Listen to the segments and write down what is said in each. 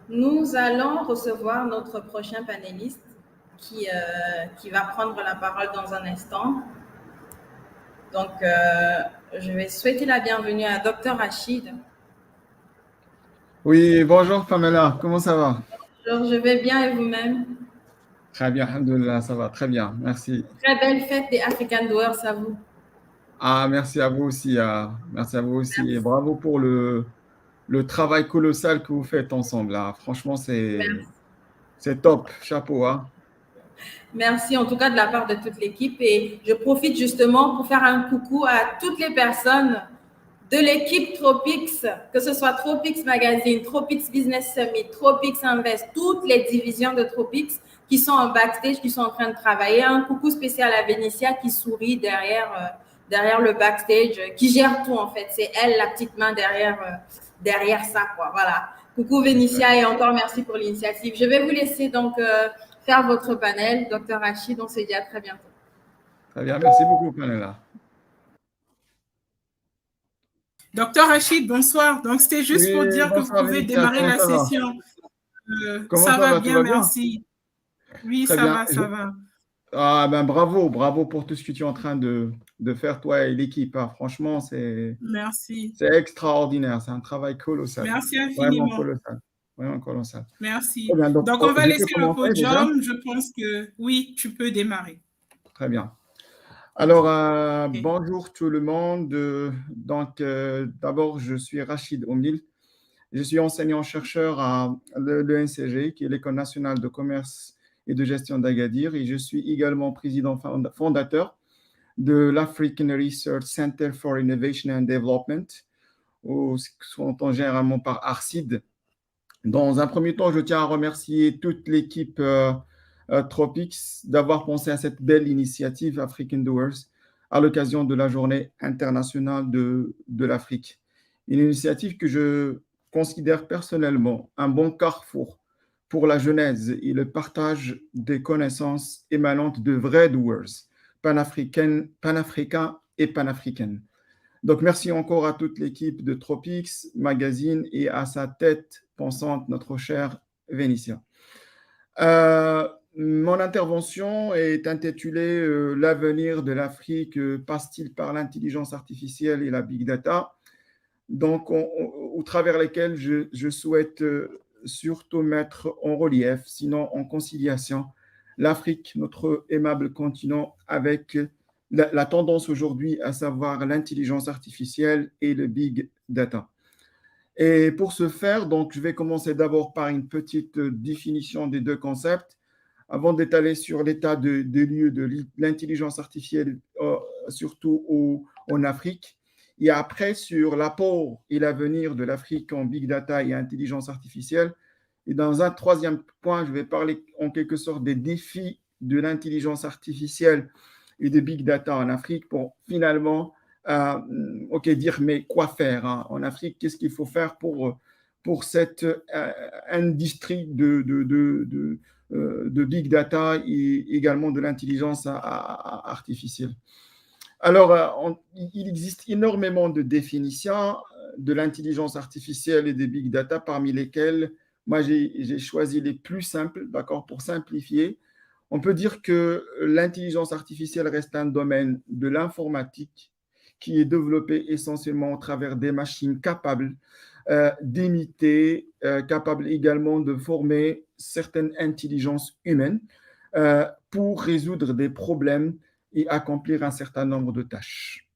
Nous allons recevoir notre prochain panéliste qui va prendre la parole dans un instant. Donc, je vais souhaiter la bienvenue à Dr Rachid. Oui, bonjour Pamela, comment ça va? Alors, je vais bien et vous-même? Très bien, alhamdoulilah, ça va très bien, merci. Très belle fête des African Doers à vous. Ah, merci à vous aussi, merci à vous aussi et Merci. bravo pour le travail colossal que vous faites ensemble, là. Franchement, c'est top, chapeau, hein. Merci en tout cas de la part de toute l'équipe et je profite justement pour faire un coucou à toutes les personnes de l'équipe Tropics, que ce soit Tropics Magazine, Tropics Business Summit, Tropics Invest, toutes les divisions de Tropics qui sont en backstage, qui sont en train de travailler. Un coucou spécial à Vénitia qui sourit derrière le backstage, qui gère tout en fait. C'est elle la petite main derrière ça, quoi. Voilà. Coucou Vénitia et encore merci pour l'initiative. Je vais vous laisser donc faire votre panel, Dr Rachid. On se dit à très bientôt. Très bien, merci beaucoup Pamela. Docteur Rachid, bonsoir. Donc, c'était juste pour Oui, dire que vous bonsoir pouvez Vénitia, démarrer comment la ça va? session. Comment Ça ça va va, tout bien, va bien? merci. Oui, Très ça bien. va, ça va. Ah ben bravo pour tout ce que tu es en train de faire, toi et l'équipe, hein. Franchement, c'est Merci. extraordinaire, c'est un travail colossal, Merci vraiment infiniment. colossal, vraiment colossal. Merci. Très bien, donc Donc, on va je peux laisser le commencer déjà? podium. Je pense que oui, tu peux démarrer. Très bien. Alors, Ok. bonjour tout le monde. D'abord, je suis Rachid Omil. Je suis enseignant-chercheur à l'ENCG, qui est l'École nationale de commerce et de gestion d'Agadir, et je suis également président fondateur de l'African Research Center for Innovation and Development, ou ce qu'on entend généralement par ARCID. Dans un premier temps, je tiens à remercier toute l'équipe Tropics d'avoir pensé à cette belle initiative African Doers à l'occasion de la Journée internationale de l'Afrique. Une initiative que je considère personnellement un bon carrefour pour la genèse et le partage des connaissances émanantes de vrais doers, panafricains et panafricaines. Donc, merci encore à toute l'équipe de Tropics Magazine et à sa tête pensante, notre cher Vénitien. Mon intervention est intitulée L'avenir de l'Afrique passe-t-il par l'intelligence artificielle et la big data? Donc, au travers lesquels je souhaite surtout mettre en relief, sinon en conciliation, l'Afrique, notre aimable continent, avec la tendance aujourd'hui, à savoir l'intelligence artificielle et le big data. Et pour ce faire, donc, je vais commencer d'abord par une petite définition des deux concepts, avant d'étaler sur l'état des lieux de l'intelligence artificielle, surtout en Afrique, et après sur l'apport et l'avenir de l'Afrique en big data et intelligence artificielle. Et dans un troisième point, je vais parler en quelque sorte des défis de l'intelligence artificielle et des big data en Afrique pour finalement dire mais quoi faire hein, en Afrique, qu'est-ce qu'il faut faire pour cette industrie de big data et également de l'intelligence artificielle. Alors, il existe énormément de définitions de l'intelligence artificielle et des big data, parmi lesquelles moi j'ai choisi les plus simples, d'accord, pour simplifier. On peut dire que l'intelligence artificielle reste un domaine de l'informatique qui est développé essentiellement au travers des machines capables d'imiter, capables également de former certaines intelligences humaines pour résoudre des problèmes et accomplir un certain nombre de tâches.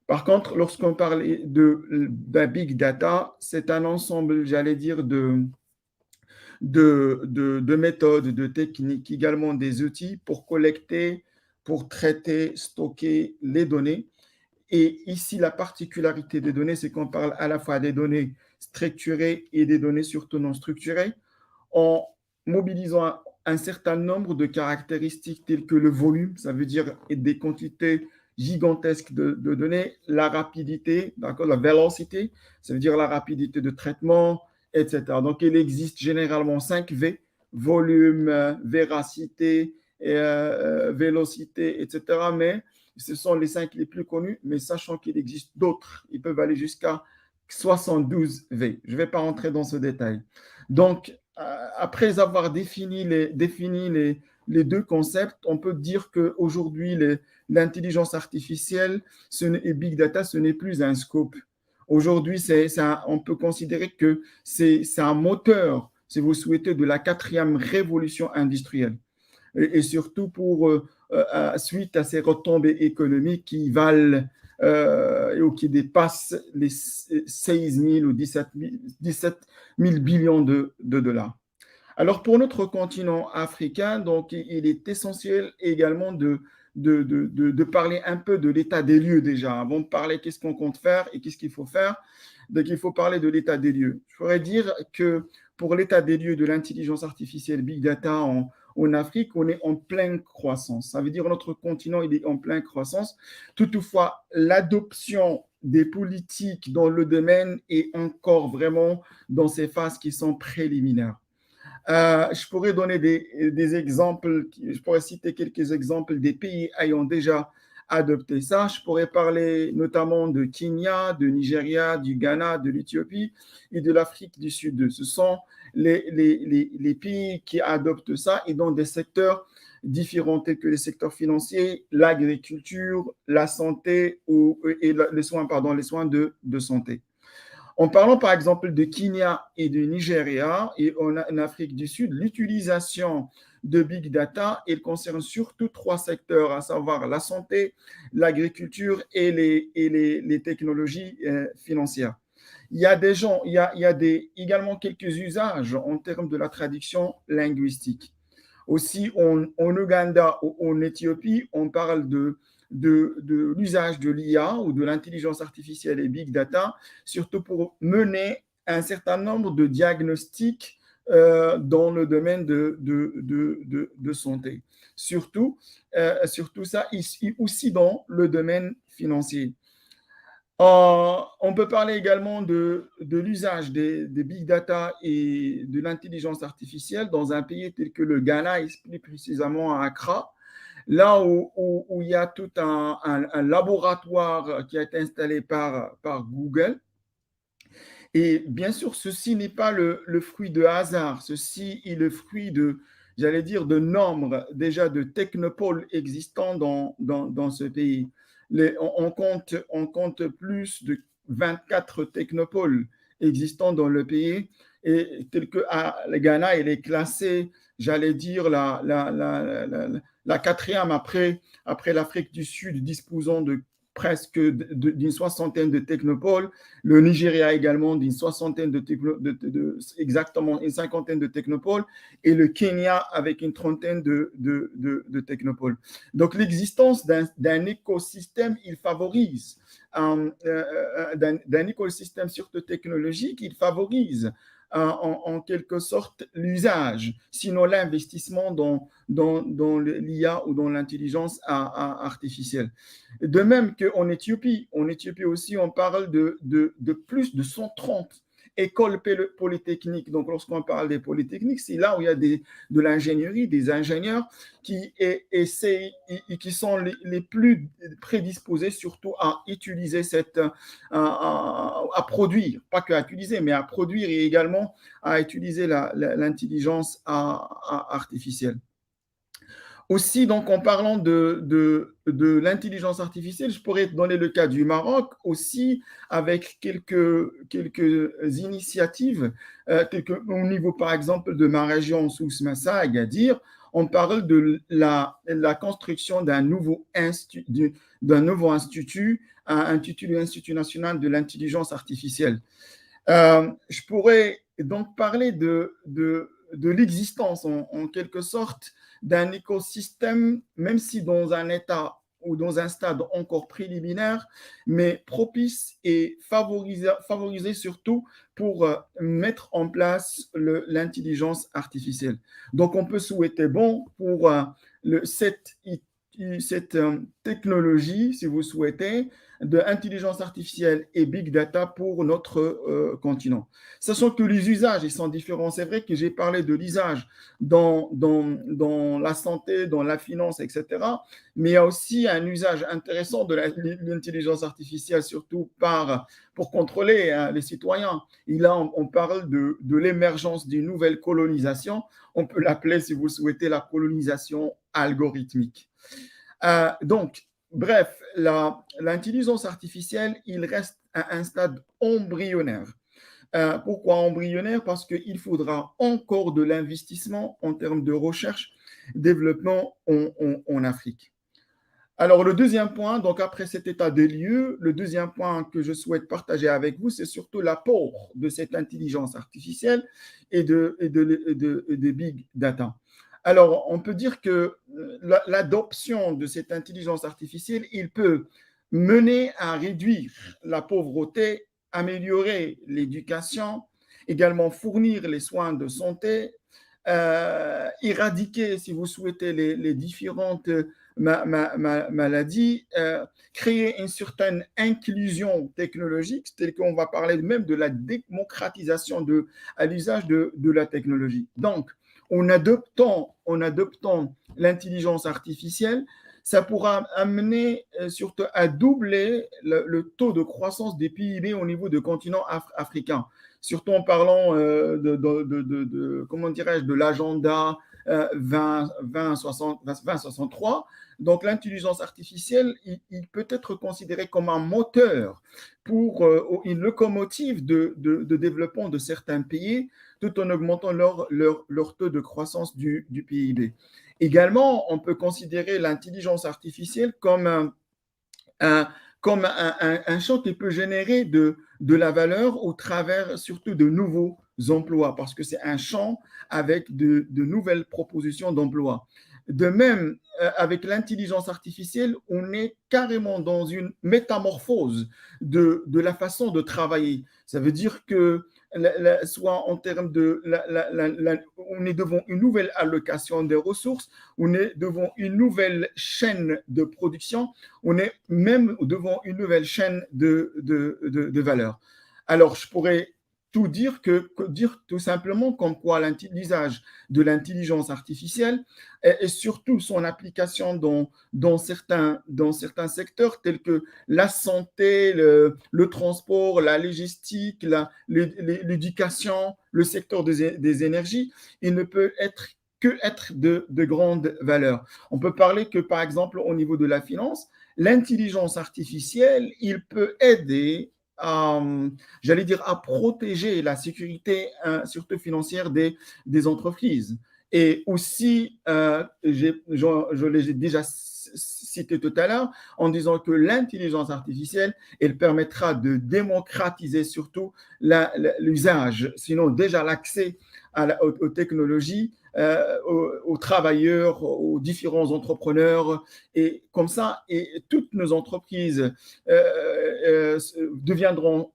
Par contre, lorsqu'on parle de big data, c'est un ensemble, j'allais dire, de méthodes, de techniques, également des outils pour collecter, pour traiter, stocker les données. Et ici, la particularité des données, c'est qu'on parle à la fois des données structurées et des données surtout non structurées, en mobilisant un certain nombre de caractéristiques telles que le volume, ça veut dire des quantités gigantesques de données, la rapidité, d'accord, la velocity, ça veut dire la rapidité de traitement, etc. Donc, il existe généralement 5 V, volume, véracité, vélocité, etc. Mais ce sont les 5 les plus connus, mais sachant qu'il existe d'autres, ils peuvent aller jusqu'à 72V. Je ne vais pas rentrer dans ce détail. Donc, après avoir défini les deux concepts, on peut dire qu'aujourd'hui, l'intelligence artificielle et Big Data, ce n'est plus un scope. Aujourd'hui, on peut considérer que c'est un moteur, si vous souhaitez, de la 4e révolution industrielle. Et surtout suite à ces retombées économiques qui valent ou qui dépassent les 16 000 ou 17 000 billions de dollars. Alors, pour notre continent africain, donc, il est essentiel également de parler un peu de l'état des lieux déjà. Avant de parler qu'est-ce qu'on compte faire et qu'est-ce qu'il faut faire, donc il faut parler de l'état des lieux. Je pourrais dire que pour l'état des lieux de l'intelligence artificielle Big Data en Afrique, on est en pleine croissance. Ça veut dire que notre continent il est en pleine croissance. Toutefois, l'adoption des politiques dans le domaine est encore vraiment dans ces phases qui sont préliminaires. Je pourrais donner des exemples, je pourrais citer quelques exemples des pays ayant déjà adopté ça. Je pourrais parler notamment de Kenya, de Nigeria, du Ghana, de l'Éthiopie et de l'Afrique du Sud. Ce sont les pays qui adoptent ça et dans des secteurs différents tels que les secteurs financiers, l'agriculture, la santé et les soins de santé. En parlant par exemple de Kenya et de Nigeria et en Afrique du Sud, l'utilisation de Big Data, elle concerne surtout 3 secteurs, à savoir la santé, l'agriculture et les technologies financières. Il y a également quelques usages en termes de la traduction linguistique. Aussi, en Ouganda ou en Éthiopie, on parle de l'usage de l'IA ou de l'intelligence artificielle et Big Data, surtout pour mener un certain nombre de diagnostics dans le domaine de santé. Surtout ça, aussi dans le domaine financier. On peut parler également de l'usage des Big Data et de l'intelligence artificielle dans un pays tel que le Ghana, et plus précisément à Accra, là où il y a tout un laboratoire qui a été installé par Google. Et bien sûr, ceci n'est pas le fruit de hasard, ceci est le fruit de nombre déjà de technopoles existants dans ce pays. On compte plus de 24 technopoles existants dans le pays et tel que le Ghana, il est classé, la 4e après l'Afrique du Sud, disposant de presque d'une soixantaine de technopoles, le Nigeria également d'une soixantaine exactement une cinquantaine de technopoles, et le Kenya avec une trentaine de technopoles. Donc l'existence d'un écosystème, il favorise d'un écosystème surtout technologique, il favorise en quelque sorte l'usage, sinon l'investissement dans l'IA ou dans l'intelligence artificielle. De même qu'en Éthiopie, aussi, on parle de plus de 130 écoles polytechniques. Donc, lorsqu'on parle des polytechniques, c'est là où il y a de l'ingénierie, des ingénieurs qui essayent et qui sont les plus prédisposés surtout à utiliser à produire, pas qu'à utiliser, mais à produire et également à utiliser l'intelligence artificielle. Aussi, donc, en parlant de l'intelligence artificielle, je pourrais donner le cas du Maroc aussi avec quelques initiatives, au niveau, par exemple, de ma région, Souss-Massa, Agadir, on parle de la construction d'un nouveau institut, l'Institut national de l'intelligence artificielle. Je pourrais donc parler de l'existence, en quelque sorte, d'un écosystème, même si dans un état ou dans un stade encore préliminaire, mais propice et favorisé surtout pour mettre en place l'intelligence artificielle. Donc, on peut souhaiter bon pour cette technologie, si vous souhaitez, de intelligence artificielle et big data pour notre continent. Sachant que les usages, ils sont différents. C'est vrai que j'ai parlé de l'usage dans la santé, dans la finance, etc. Mais il y a aussi un usage intéressant de l'intelligence artificielle, surtout pour contrôler les citoyens. Et là, on parle de l'émergence d'une nouvelle colonisation. On peut l'appeler, si vous le souhaitez, la colonisation algorithmique. Donc, bref, l'intelligence artificielle, il reste à un stade embryonnaire. Pourquoi embryonnaire? Parce qu'il faudra encore de l'investissement en termes de recherche, développement en Afrique. Alors, le deuxième point, donc après cet état des lieux, le deuxième point que je souhaite partager avec vous, c'est surtout l'apport de cette intelligence artificielle et de big data. Alors, on peut dire que l'adoption de cette intelligence artificielle, il peut mener à réduire la pauvreté, améliorer l'éducation, également fournir les soins de santé, éradiquer, si vous souhaitez, les différentes maladies, créer une certaine inclusion technologique, c'est-à-dire qu'on va parler même de la démocratisation à l'usage de la technologie. Donc, en adoptant l'intelligence artificielle, ça pourra amener surtout à doubler le taux de croissance des PIB au niveau du continent africain, surtout en parlant comment dirais-je, de l'agenda 2063. Donc, l'intelligence artificielle, il peut être considéré comme un moteur pour une locomotive de développement de certains pays, tout en augmentant leur taux de croissance du PIB. Également, on peut considérer l'intelligence artificielle comme un champ qui peut générer de la valeur au travers surtout de nouveaux emplois, parce que c'est un champ avec de nouvelles propositions d'emploi. De même, avec l'intelligence artificielle, on est carrément dans une métamorphose de la façon de travailler. Ça veut dire que soit en termes on est devant une nouvelle allocation des ressources, on est devant une nouvelle chaîne de production, on est même devant une nouvelle chaîne de valeur. Alors, je pourrais dire tout simplement comme quoi l'usage de l'intelligence artificielle et surtout son application dans certains secteurs tels que la santé, le transport, la logistique, l'éducation, le secteur des énergies, il ne peut être de grande valeur. On peut parler que, par exemple, au niveau de la finance, l'intelligence artificielle, il peut aider j'allais dire, à protéger la sécurité, surtout financière des entreprises. Et aussi, je l'ai déjà cité tout à l'heure, en disant que l'intelligence artificielle, elle permettra de démocratiser surtout l'usage, sinon déjà l'accès aux technologies, aux travailleurs, aux différents entrepreneurs, et comme ça, et toutes nos entreprises deviendront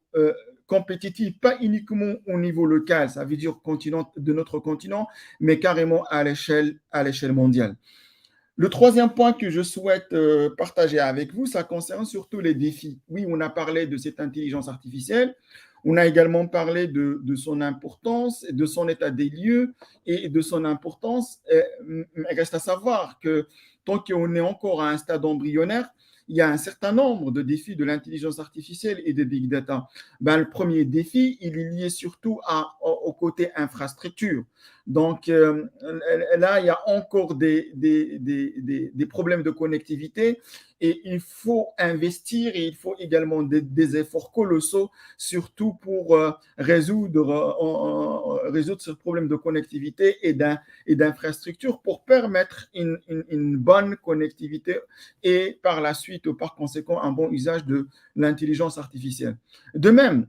compétitives, pas uniquement au niveau local, ça veut dire de notre continent, mais carrément à l'échelle mondiale. Le troisième point que je souhaite partager avec vous, ça concerne surtout les défis. Oui, on a parlé de cette intelligence artificielle. On a également parlé de son importance, de son état des lieux et de son importance. Il reste à savoir que tant qu'on est encore à un stade embryonnaire, il y a un certain nombre de défis de l'intelligence artificielle et de big data. Le premier défi, il est lié surtout au côté infrastructure. Donc là, il y a encore des problèmes de connectivité et il faut investir et il faut également des efforts colossaux, surtout pour résoudre ce problème de connectivité et d'infrastructure pour permettre une bonne connectivité et par la suite, par conséquent, un bon usage de l'intelligence artificielle. De même,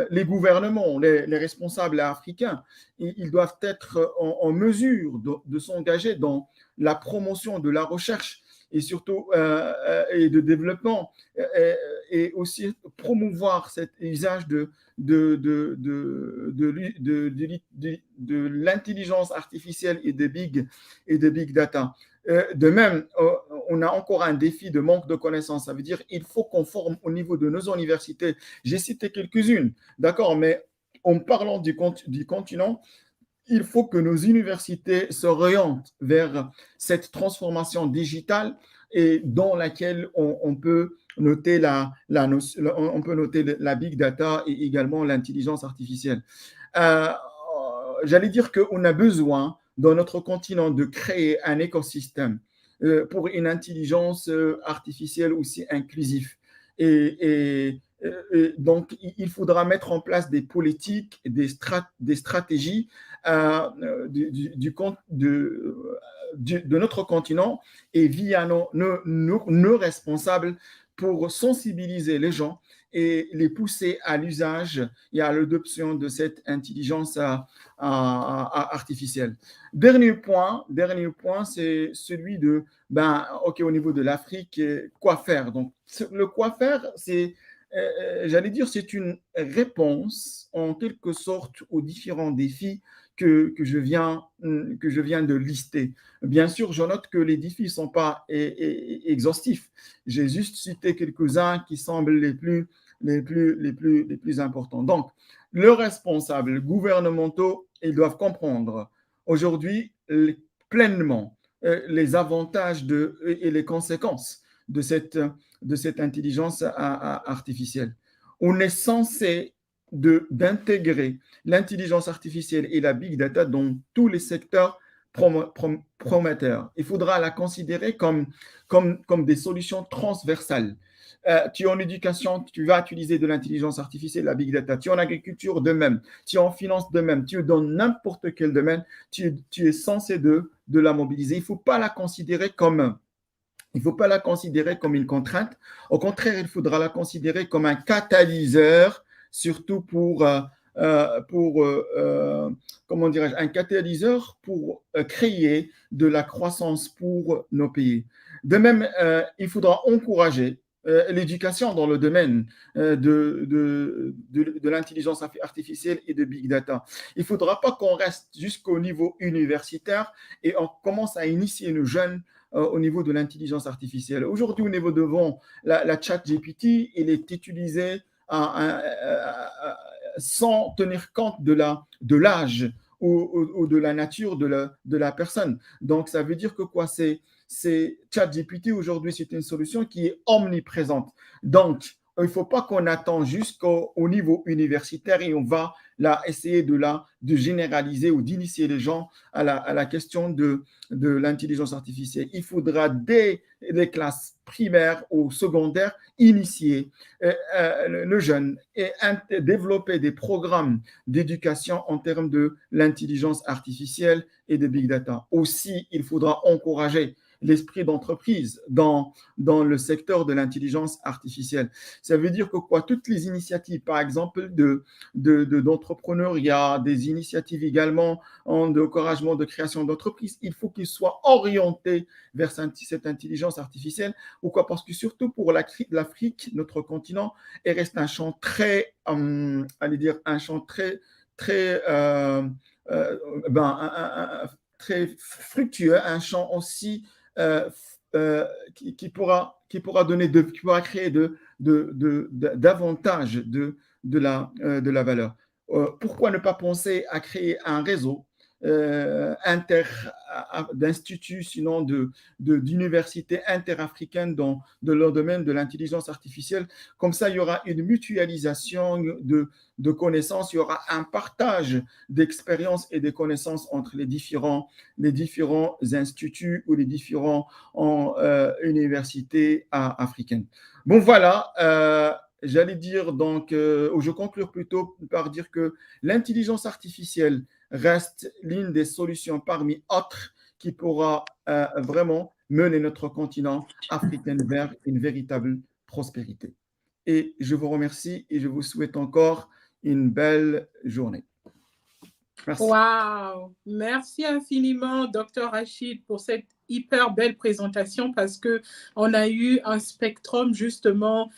les gouvernements, les responsables africains, ils doivent être en mesure de s'engager dans la promotion de la recherche et surtout et de développement et aussi promouvoir cet usage de l'intelligence artificielle et de big data. De même, on a encore un défi de manque de connaissances. Ça veut dire qu'il faut qu'on forme au niveau de nos universités. J'ai cité quelques-unes, d'accord, mais en parlant du continent, il faut que nos universités s'orientent vers cette transformation digitale et dans laquelle on peut noter on peut noter la big data et également l'intelligence artificielle. J'allais dire qu'on a besoin dans notre continent de créer un écosystème pour une intelligence artificielle aussi inclusive. Et donc, il faudra mettre en place des politiques, des stratégies de notre continent et via nos responsables pour sensibiliser les gens et les pousser à l'usage et à l'adoption de cette intelligence artificielle. Dernier point, c'est celui de, au niveau de l'Afrique, quoi faire? Donc, le quoi faire, c'est j'allais dire, c'est une réponse en quelque sorte aux différents défis que je viens de lister. Bien sûr, je note que les défis ne sont pas exhaustifs. J'ai juste cité quelques-uns qui semblent les plus importants. Donc, les responsables gouvernementaux, ils doivent comprendre aujourd'hui pleinement les avantages et les conséquences de cette intelligence artificielle. On est censé d'intégrer l'intelligence artificielle et la big data dans tous les secteurs prometteurs. Il faudra la considérer comme des solutions transversales. Tu es en éducation, tu vas utiliser de l'intelligence artificielle, la big data. Tu es en agriculture, de même. Tu es en finance, de même. Tu es dans n'importe quel domaine, tu es censé de la mobiliser. Il ne faut pas la considérer comme une contrainte. Au contraire, il faudra la considérer comme un catalyseur, surtout pour un catalyseur pour créer de la croissance pour nos pays. De même, il faudra encourager l'éducation dans le domaine de l'intelligence artificielle et de big data. Il ne faudra pas qu'on reste jusqu'au niveau universitaire et on commence à initier nos jeunes au niveau de l'intelligence artificielle. Aujourd'hui, au niveau de la ChatGPT, il est utilisé sans tenir compte de l'âge ou de la nature de la personne. Donc, ça veut dire que quoi? C'est ChatGPT aujourd'hui, c'est une solution qui est omniprésente. Donc, il ne faut pas qu'on attend jusqu'au niveau universitaire et on va essayer de généraliser ou d'initier les gens à la question de l'intelligence artificielle. Il faudra dès les classes primaires ou secondaires initier le jeune et développer des programmes d'éducation en termes de l'intelligence artificielle et de big data. Aussi, il faudra encourager l'esprit d'entreprise dans le secteur de l'intelligence artificielle. Ça veut dire que toutes les initiatives, par exemple, d'entrepreneurs, il y a des initiatives également d'encouragement de création d'entreprises. Il faut qu'ils soient orientés vers cette intelligence artificielle. Pourquoi? Parce que surtout pour l'Afrique, notre continent, elle reste un champ très, très fructueux, un champ aussi qui pourra créer davantage de la valeur. Pourquoi ne pas penser à créer un réseau d'instituts, sinon d'universités interafricaines dans le domaine de l'intelligence artificielle. Comme ça, il y aura une mutualisation de connaissances, il y aura un partage d'expériences et de connaissances entre les différents instituts ou les différentes universités africaines. Bon, voilà. J'allais dire donc, je conclure plutôt par dire que l'intelligence artificielle reste l'une des solutions parmi autres qui pourra vraiment mener notre continent africain vers une véritable prospérité. Et je vous remercie et je vous souhaite encore une belle journée. Merci. Wow! Merci infiniment, Dr. Rachid, pour cette hyper belle présentation parce qu'on a eu un spectrum justement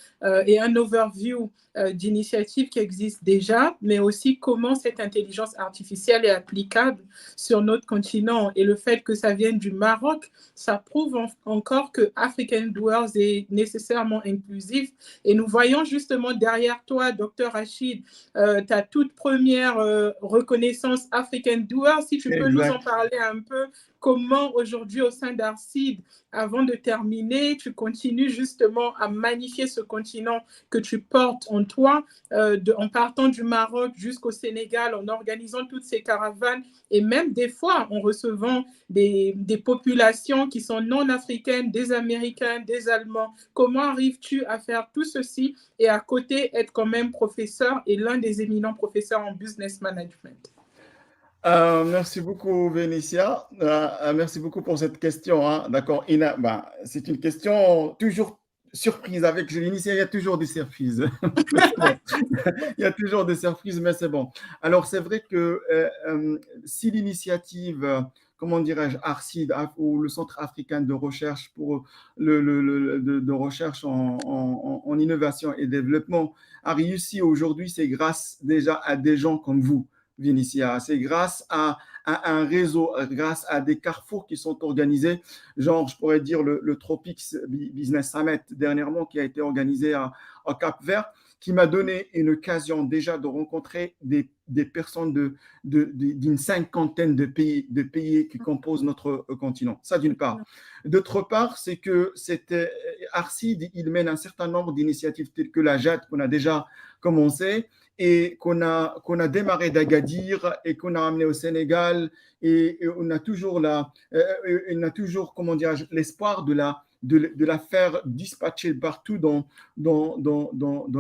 et un overview d'initiatives qui existent déjà, mais aussi comment cette intelligence artificielle est applicable sur notre continent. Et le fait que ça vienne du Maroc, ça prouve encore que African Doers est nécessairement inclusif. Et nous voyons justement derrière toi, Dr. Rachid, ta toute première reconnaissance African Doers. Si tu peux nous en parler un peu, comment aujourd'hui au sein d'Arcide, avant de terminer, tu continues justement à magnifier ce continent que tu portes en toi, en partant du Maroc jusqu'au Sénégal, en organisant toutes ces caravanes et même des fois en recevant des populations qui sont non africaines, des Américains, des Allemands. Comment arrives-tu à faire tout ceci et à côté être quand même professeur et l'un des éminents professeurs en business management? Merci beaucoup, Vénitia. Merci beaucoup pour cette question. Hein. D'accord, c'est une question toujours surprise. Avec l'initiative, il y a toujours des surprises. Il y a toujours des surprises, mais c'est bon. Alors, c'est vrai que si l'initiative, comment dirais-je, ARCID, ou le Centre africain de recherche pour de recherche en innovation et développement, a réussi aujourd'hui, c'est grâce déjà à des gens comme vous, Vénitia. C'est grâce à un réseau, grâce à des carrefours qui sont organisés, genre, je pourrais dire le Tropics Business Summit dernièrement qui a été organisé à Cap-Vert, qui m'a donné une occasion déjà de rencontrer des personnes d'une cinquantaine de pays qui composent notre continent. Ça, d'une part. D'autre part, c'est que ARCID, il mène un certain nombre d'initiatives telles que la JAD qu'on a déjà commencé et qu'on a démarré d'Agadir et qu'on a amené au Sénégal et on a toujours comment dire, l'espoir de la faire dispatcher partout dans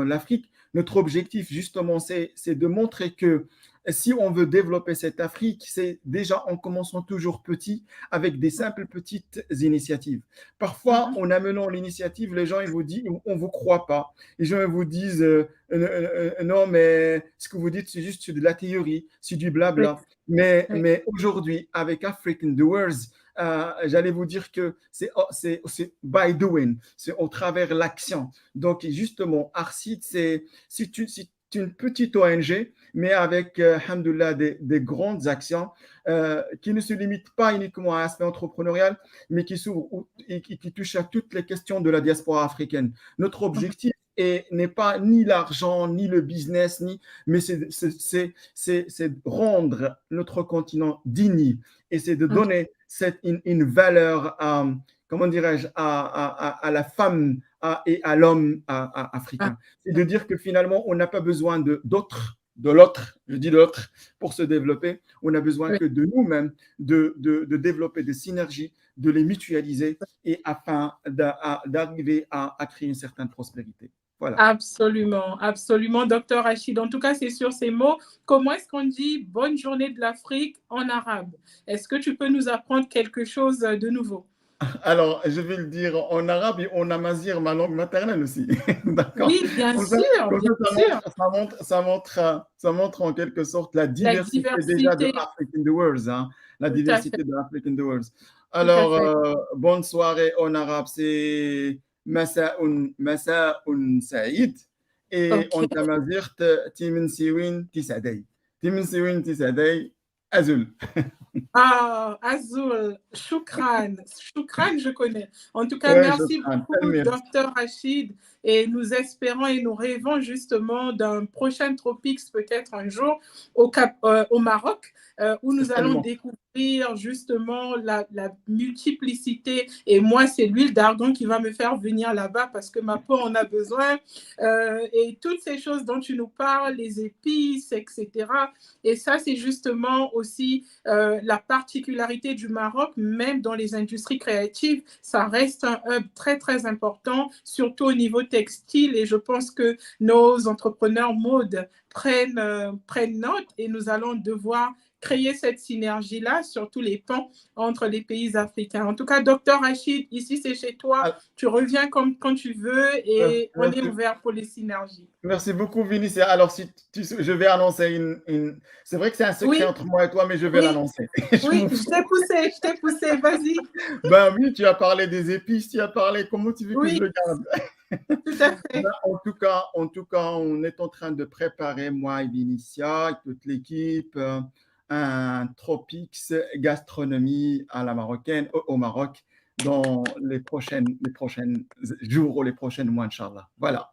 l'Afrique. Notre objectif, justement, c'est de montrer que si on veut développer cette Afrique, c'est déjà en commençant toujours petit, avec des simples petites initiatives. Parfois, en amenant l'initiative, les gens ils vous disent, on ne vous croit pas. Les gens ils vous disent, non, mais ce que vous dites, c'est juste de la théorie, c'est du blabla. Mais aujourd'hui, avec African Doers, j'allais vous dire que c'est by doing, c'est au travers l'action. Donc, justement, ARCID, c'est une petite ONG, mais avec, alhamdoulilah, des grandes actions qui ne se limitent pas uniquement à l'aspect entrepreneurial, mais qui s'ouvrent et qui touchent à toutes les questions de la diaspora africaine. Notre objectif n'est pas ni l'argent, ni le business, mais c'est de rendre notre continent digne et c'est de donner une valeur comment dirais-je, à la femme et à l'homme africain. C'est de dire que finalement, on n'a pas besoin de l'autre, je dis l'autre, pour se développer. On a besoin que de nous-mêmes, de développer des synergies, de les mutualiser et afin d'arriver à créer une certaine prospérité. Voilà. Absolument, absolument, Dr. Rachid. En tout cas, c'est sur ces mots. Comment est-ce qu'on dit « bonne journée de l'Afrique » en arabe? Est-ce que tu peux nous apprendre quelque chose de nouveau? Alors, je vais le dire en arabe et en amazigh, ma langue maternelle aussi. D'accord. Oui, bien sûr. Ça montre en quelque sorte la diversité déjà de African Doers. Hein, la diversité de African Doers. Alors, bonne soirée en arabe, c'est Masa'un Saïd. Et en amazigh, Timin Siwin Tisadei. Timin Siwin Tisadei, Azul. Ah, Azul, Choukran, je connais. En tout cas, merci beaucoup, Dr. Rachid. Et nous espérons et nous rêvons justement d'un prochain Tropics, peut-être un jour, au Maroc, où nous allons découvrir justement la multiplicité. Et moi, c'est l'huile d'argan qui va me faire venir là-bas parce que ma peau en a besoin. Et toutes ces choses dont tu nous parles, les épices, etc. Et ça, c'est justement aussi la particularité du Maroc, même dans les industries créatives, ça reste un hub très, très important, surtout au niveau textile. Et je pense que nos entrepreneurs mode prennent note et nous allons devoir créer cette synergie-là sur tous les pans entre les pays africains. En tout cas, Dr Rachid, ici c'est chez toi, tu reviens quand tu veux et on est ouvert pour les synergies. Merci beaucoup, Vinicia. Alors, si je vais annoncer une... C'est vrai que c'est un secret entre moi et toi, mais je vais l'annoncer. Oui, je t'ai poussé, vas-y. Ben oui, tu as parlé des épices, tu as parlé... Comment tu veux que je le garde? Tout à fait. Ben, en tout cas, on est en train de préparer, moi et Vinicia, et toute l'équipe, un Tropics gastronomie à la marocaine, au Maroc, dans les prochains jours ou les prochains mois, Inch'Allah. Voilà.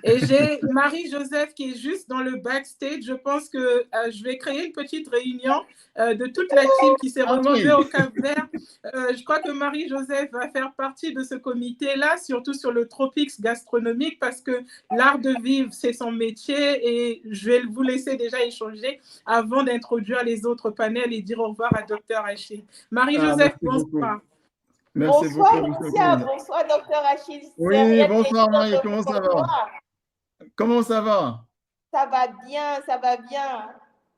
Et j'ai Marie-Joseph qui est juste dans le backstage. Je pense que je vais créer une petite réunion de toute la team qui s'est retrouvée au Cap-Vert. Je crois que Marie-Joseph va faire partie de ce comité-là, surtout sur le Tropics gastronomique, parce que l'art de vivre, c'est son métier. Et je vais vous laisser déjà échanger avant d'introduire les autres panels et dire au revoir à Dr Rachid. Marie-Joseph, bonsoir. Merci bonsoir, beaucoup. Bonsoir, Dr Rachid. Oui, bonsoir, Marie. Comment ça va? Comment ça va? Ça va bien, ça va bien.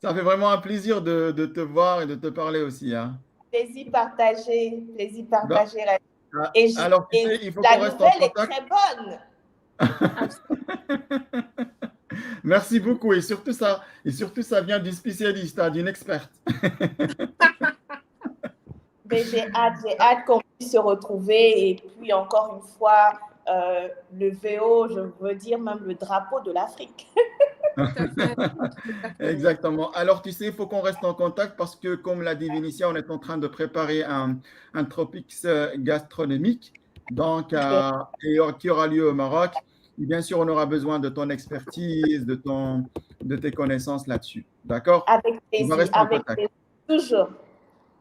Ça fait vraiment un plaisir de te voir et de te parler aussi. Hein. Plaisir partagé, plaisir partagé. Bah, alors, tu sais, il faut qu'on reste en contact. La nouvelle est très bonne. Merci beaucoup. Et surtout, ça vient d'une spécialiste, hein, d'une experte. Mais j'ai hâte qu'on puisse se retrouver. Et puis, encore une fois, le VO, je veux dire même le drapeau de l'Afrique. Exactement. Alors, tu sais, il faut qu'on reste en contact parce que, comme l'a dit Vinicia, on est en train de préparer un Tropics gastronomique donc, qui aura lieu au Maroc. Et bien sûr, on aura besoin de ton expertise, de tes connaissances là-dessus. D'accord? Avec plaisir, toujours.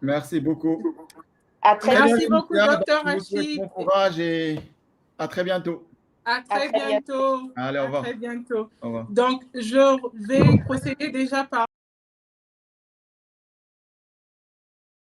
Merci beaucoup. Merci beaucoup, Dr Rachid. Bon courage et à très bientôt. À très bientôt. Allez, au revoir. À très bientôt. Au revoir. Donc, je vais procéder déjà par